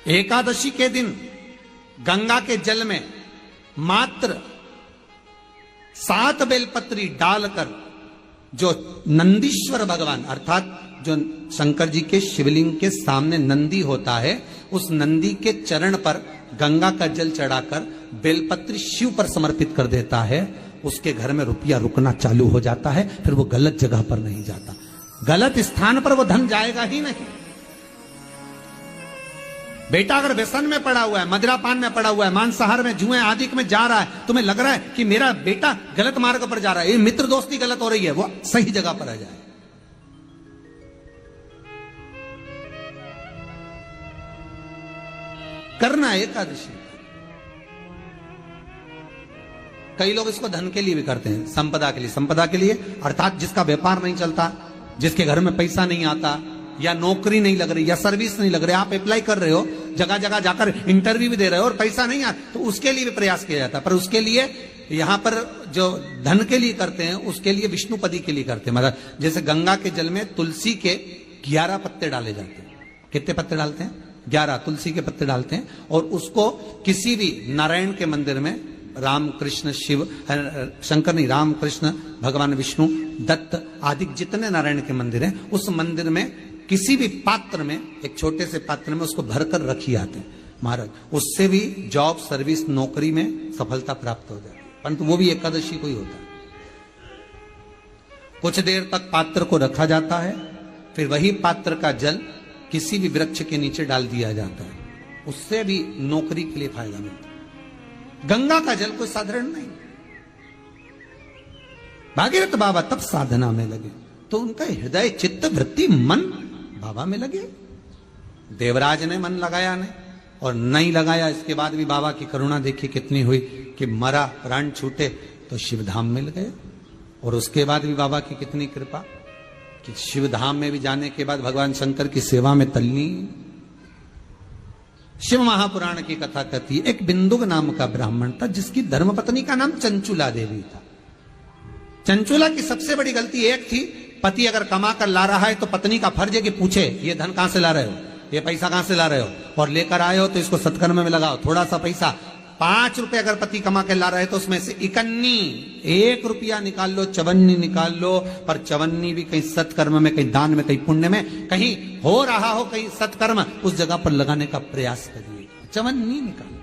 एकादशी के दिन गंगा के जल में मात्र 7 बेलपत्री डालकर जो नंदीश्वर भगवान अर्थात जो शंकर जी के शिवलिंग के सामने नंदी होता है, उस नंदी के चरण पर गंगा का जल चढ़ाकर बेलपत्री शिव पर समर्पित कर देता है, उसके घर में रुपया रुकना चालू हो जाता है। फिर वो गलत जगह पर नहीं जाता, गलत स्थान पर वो धन जाएगा ही नहीं। बेटा अगर व्यसन में पड़ा हुआ है, मदिरापान में पड़ा हुआ है, मांसाहार में, जुए आदि में जा रहा है, तुम्हें लग रहा है कि मेरा बेटा गलत मार्ग पर जा रहा है, ये मित्र दोस्ती गलत हो रही है, वो सही जगह पर आ जाए। करना एकादशी। कई लोग इसको धन के लिए भी करते हैं, संपदा के लिए। संपदा के लिए अर्थात जिसका व्यापार नहीं चलता, जिसके घर में पैसा नहीं आता, या नौकरी नहीं लग रही, या सर्विस नहीं लग रही, आप अप्लाई कर रहे हो, जगह जगह जाकर इंटरव्यू भी दे रहे हो और पैसा नहीं आता, तो उसके लिए भी प्रयास किया जाता है। पर उसके लिए यहां पर जो धन के लिए करते हैं, उसके लिए विष्णुपदी के लिए करते हैं। मतलब जैसे गंगा के जल में तुलसी के 11 पत्ते डाले जाते हैं। कितने पत्ते डालते हैं? 11 तुलसी के पत्ते डालते हैं, और उसको किसी भी नारायण के मंदिर में, राम कृष्ण शिव शंकर नहीं, राम कृष्ण भगवान विष्णु दत्त आदि जितने नारायण के मंदिर हैं, उस मंदिर में किसी भी पात्र में, एक छोटे से पात्र में उसको भरकर रखी आते हैं महाराज। उससे भी जॉब, सर्विस, नौकरी में सफलता प्राप्त हो जाती है, परंतु वो भी एकादशी को ही होता है। कुछ देर तक पात्र को रखा जाता है, फिर वही पात्र का जल किसी भी वृक्ष के नीचे डाल दिया जाता है, उससे भी नौकरी के लिए फायदा मिलता है। गंगा का जल कोई साधारण नहीं। भागीरथ बाबा तब साधना में लगे तो उनका हृदय, चित्त, वृत्ति, मन बाबा में लगे। देवराज ने मन लगाया नहीं, और नहीं लगाया, इसके बाद भी बाबा की करुणा देखी कितनी हुई कि मरा, प्राण छूटे तो शिवधाम मिल गए। और उसके बाद भी बाबा की कितनी कृपा कि शिवधाम में भी जाने के बाद भगवान शंकर की सेवा में तल्ली। शिव महापुराण की कथा कहती है, एक बिंदुक नाम का ब्राह्मण था जिसकी धर्मपत्नी का नाम चंचुला देवी था। चंचुला की सबसे बड़ी गलती एक थी, पति अगर कमा कर ला रहा है तो पत्नी का फर्ज है कि पूछे ये धन कहां से ला रहे हो, ये पैसा कहां से ला रहे हो, और लेकर आए हो तो इसको सत्कर्म में लगाओ, थोड़ा सा पैसा। 5 रुपए अगर पति कमा के ला रहे तो उसमें से 51 1 रुपया निकाल लो, 54 निकाल लो, पर 54 भी कहीं सत्कर्म में, कहीं दान में, कहीं पुण्य में, कहीं हो रहा हो, कहीं सत्कर्म, उस जगह पर लगाने का प्रयास करिए। 54 निकाल,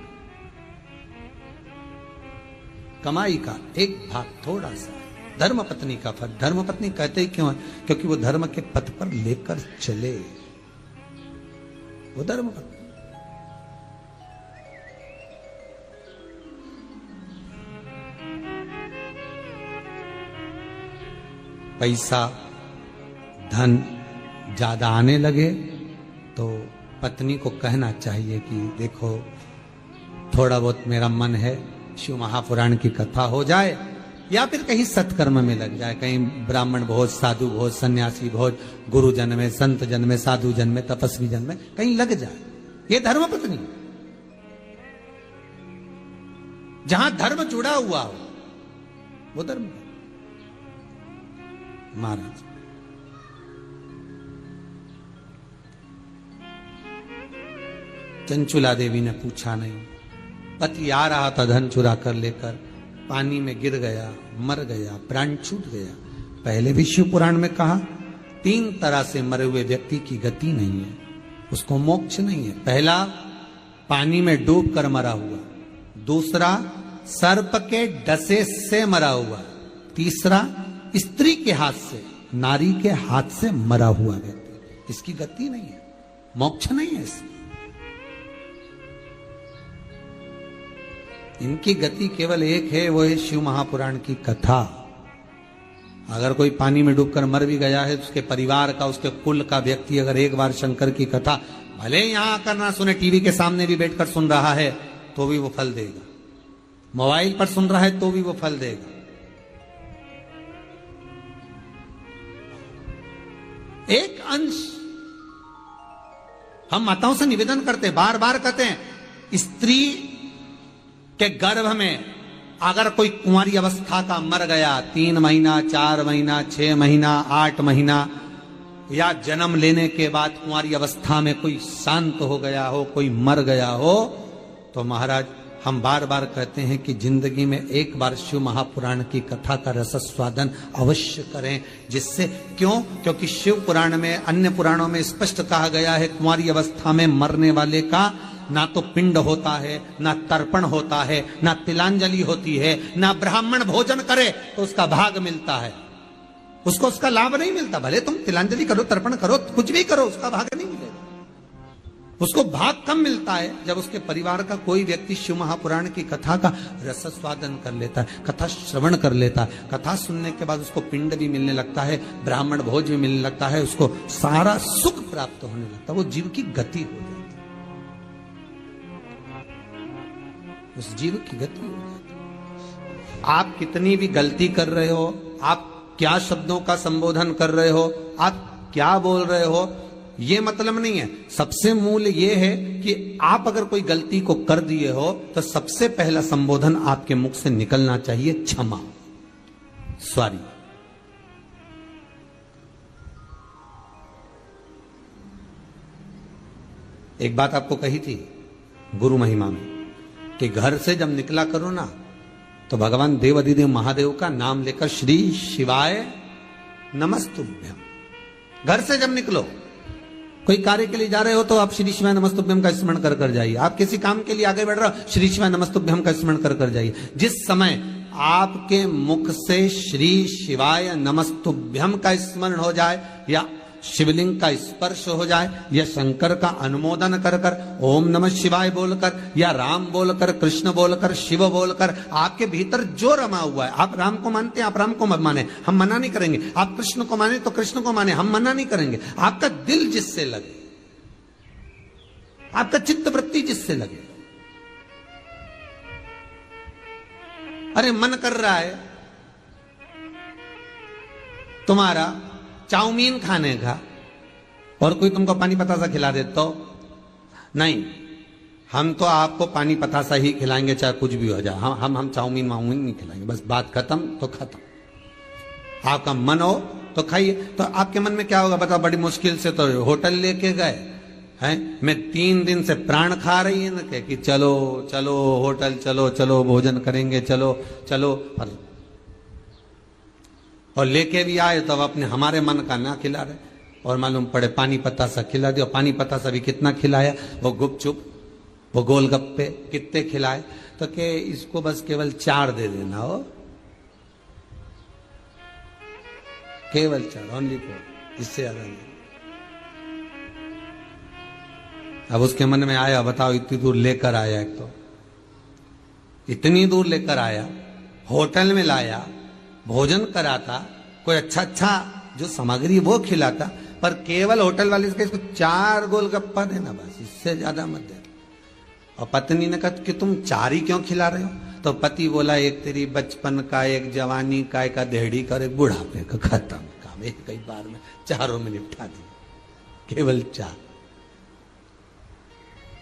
कमाई का एक भाग थोड़ा सा धर्म पत्नी का फल। धर्म पत्नी कहते ही क्यों है? क्योंकि वो धर्म के पथ पर लेकर चले, वो धर्म पत्नी। पैसा, धन ज्यादा आने लगे तो पत्नी को कहना चाहिए कि देखो थोड़ा बहुत मेरा मन है, शिव महापुराण की कथा हो जाए, या फिर कहीं सत्कर्म में लग जाए, कहीं ब्राह्मण भोज, साधु भोज, सन्यासी भोज, गुरु जन में, संत जन में, साधु जन में, तपस्वी जन में कहीं लग जाए। ये धर्म पत्नी, जहां धर्म जुड़ा हुआ हो वो धर्म। महाराज चंचुला देवी ने पूछा नहीं, पति आ रहा था धन चुरा कर लेकर, पानी में गिर गया, मर गया, प्राण छूट गया। पहले भी शिव पुराण में कहा 3 तरह से मरे हुए व्यक्ति की गति नहीं है, उसको मोक्ष नहीं है। पहला पानी में डूब कर मरा हुआ, दूसरा सर्प के डसे से मरा हुआ, तीसरा स्त्री के हाथ से, नारी के हाथ से मरा हुआ व्यक्ति, इसकी गति नहीं है, मोक्ष नहीं है इसकी। इनकी गति केवल एक है, वो है शिव महापुराण की कथा। अगर कोई पानी में डूबकर मर भी गया है, उसके परिवार का, उसके कुल का व्यक्ति अगर एक बार शंकर की कथा भले यहां आकर ना सुने, टीवी के सामने भी बैठकर सुन रहा है तो भी वो फल देगा, मोबाइल पर सुन रहा है तो भी वो फल देगा। एक अंश हम माताओं से निवेदन करते, बार बार कहते हैं, स्त्री के गर्भ में अगर कोई कुंवारी अवस्था का मर गया, 3 महीना, 4 महीना, 6 महीना, 8 महीना, या जन्म लेने के बाद कुंवारी अवस्था में कोई शांत हो गया हो, कोई मर गया हो, तो महाराज हम बार बार कहते हैं कि जिंदगी में एक बार शिव महापुराण की कथा का रसस्वादन अवश्य करें। जिससे क्यों? क्योंकि शिव पुराण में, अन्य पुराणों में स्पष्ट कहा गया है कुंवारी अवस्था में मरने वाले का ना तो पिंड होता है, ना तर्पण होता है, ना तिलांजलि होती है, ना ब्राह्मण भोजन करे तो उसका भाग मिलता है, उसको उसका लाभ नहीं मिलता। भले तुम तिलांजलि करो, तर्पण करो, कुछ भी करो, उसका भाग नहीं मिलेगा। उसको भाग कम मिलता है जब उसके परिवार का कोई व्यक्ति शिव महापुराण की कथा का रसस्वादन कर लेता है, कथा श्रवण कर लेता है। कथा सुनने के बाद उसको पिंड भी मिलने लगता है, ब्राह्मण भोज भी मिलने लगता है, उसको सारा सुख प्राप्त होने लगता है, वो जीव की गति हो जाती है, उस जीव की गति हो जाती है। आप कितनी भी गलती कर रहे हो, आप क्या शब्दों का संबोधन कर रहे हो, आप क्या बोल रहे हो, ये मतलब नहीं है। सबसे मूल ये है कि आप अगर कोई गलती को कर दिए हो तो सबसे पहला संबोधन आपके मुख से निकलना चाहिए क्षमा, सॉरी। एक बात आपको कही थी गुरु महिमा में कि घर से जब निकला करो ना तो भगवान देवाधिदेव महादेव का नाम लेकर श्री शिवाय नमस्तुभ्यम। घर से जब निकलो, कोई कार्य के लिए जा रहे हो तो आप श्री शिवाय नमस्तुभ्यम का स्मरण कर कर जाइए। आप किसी काम के लिए आगे बढ़ रहे हो, श्री शिवाय नमस्तुभ्यम का स्मरण कर कर जाइए। जिस समय आपके मुख से श्री शिवाय नमस्तुभ्यम का स्मरण हो जाए, या शिवलिंग का स्पर्श हो जाए, या शंकर का अनुमोदन कर कर ओम नमः शिवाय बोलकर, या राम बोलकर, कृष्ण बोलकर, शिव बोलकर, आपके भीतर जो रमा हुआ है, आप राम को मानते हैं, आप राम को मत माने, हम मना नहीं करेंगे। आप कृष्ण को माने तो कृष्ण को माने, हम मना नहीं करेंगे। आपका दिल जिससे लगे, आपका चित्त वृत्ति जिससे लगे। अरे मन कर रहा है तुम्हारा चाउमीन खाने का और कोई तुमको पानी पतासा खिला दे तो नहीं, हम तो आपको पानी पतासा ही खिलाएंगे चाहे कुछ भी हो जाए। हम चाउमीन वाउमीन नहीं खिलाएंगे, बस बात खत्म तो खत्म। आपका मन हो तो खाइए। तो आपके मन में क्या होगा बताओ? बड़ी मुश्किल से तो होटल लेके गए हैं, मैं 3 दिन से प्राण खा रही है ना कि चलो चलो होटल, चलो चलो भोजन करेंगे, चलो चलो, और लेके भी आए तो अब अपने हमारे मन का ना खिला रहे, और मालूम पड़े पानी पतासा खिला दिया। पानी पतासा भी कितना खिलाया, वो गुपचुप, वो गोलगप्पे कितने खिलाए, तो के इसको बस केवल 4 दे देना हो, केवल 4, ओनली 4, इससे ज्यादा नहीं। अब उसके मन में आया, बताओ इतनी दूर लेकर आया, एक तो इतनी दूर लेकर आया, होटल में लाया, भोजन कराता, कोई अच्छा अच्छा जो सामग्री वो खिलाता, पर केवल होटल वाले इसको 4 गोलगप्पा देना, बस इससे ज्यादा मत दे। और पत्नी ने कहा कि तुम 4 ही क्यों खिला रहे हो? तो पति बोला एक तेरी बचपन का, एक जवानी का, एक अधेड़ी का, एक बुढ़ापे का, खत्म काम, एक कई बार में 4 में निपटा दिया, केवल 4।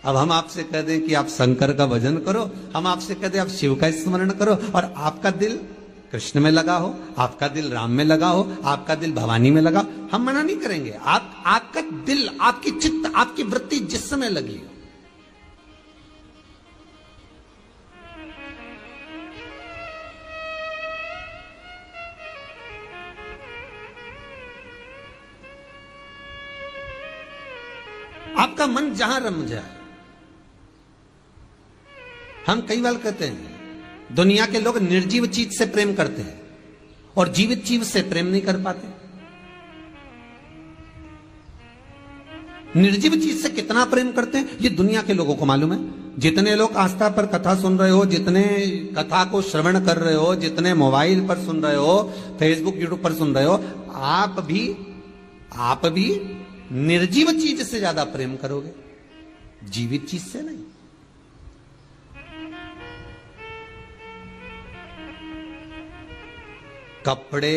अब हम आपसे कह दें कि आप शंकर का भजन करो, हम आपसे कह दें आप शिव का स्मरण करो, और आपका दिल कृष्ण में लगा हो, आपका दिल राम में लगा हो, आपका दिल भवानी में लगा हो, हम मना नहीं करेंगे। आपका दिल, आपकी चित्त, आपकी वृत्ति जिस समय लगी हो, आपका मन जहां रम जाए। हम कई बार कहते हैं दुनिया के लोग निर्जीव चीज से प्रेम करते हैं और जीवित चीज से प्रेम नहीं कर पाते। निर्जीव चीज से कितना प्रेम करते हैं ये दुनिया के लोगों को मालूम है। जितने लोग आस्था पर कथा सुन रहे हो, जितने कथा को श्रवण कर रहे हो, जितने मोबाइल पर सुन रहे हो, फेसबुक यूट्यूब पर सुन रहे हो, आप भी निर्जीव चीज से ज्यादा प्रेम करोगे, जीवित चीज से नहीं। कपड़े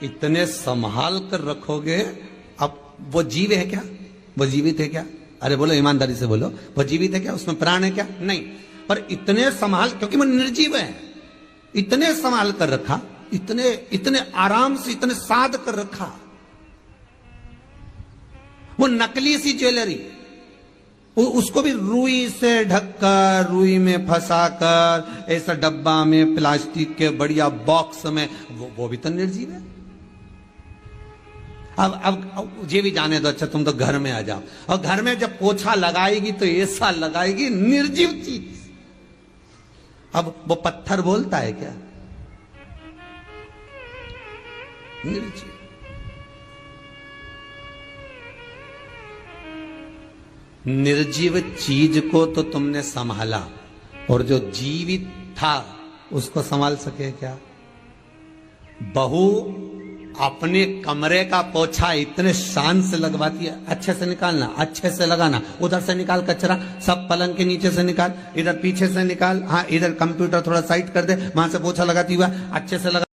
इतने संभाल कर रखोगे, अब वो जीव है क्या? वो जीवित है क्या? अरे बोलो ईमानदारी से बोलो, वो जीवित है क्या? उसमें प्राण है क्या? नहीं। पर इतने संभाल, क्योंकि वो निर्जीव है, इतने संभाल कर रखा, इतने आराम से, इतने साध कर रखा वो नकली सी ज्वेलरी, उसको भी रुई से ढककर, रुई में फंसाकर, ऐसा डब्बा में, प्लास्टिक के बढ़िया बॉक्स में, वो भी तो निर्जीव है। अब ये भी जाने दो, अच्छा तुम तो घर में आ जाओ, और घर में जब पोछा लगाएगी तो ऐसा लगाएगी निर्जीव चीज। अब वो पत्थर बोलता है क्या? निर्जीव। निर्जीव चीज को तो तुमने संभाला, और जो जीवित था उसको संभाल सके क्या? बहू अपने कमरे का पोछा इतने शान से लगवाती है, अच्छे से निकालना, अच्छे से लगाना, उधर से निकाल कचरा, सब पलंग के नीचे से निकाल, इधर पीछे से निकाल, हाँ इधर कंप्यूटर थोड़ा साइड कर दे, वहां से पोछा लगाती हुआ अच्छे से लगा।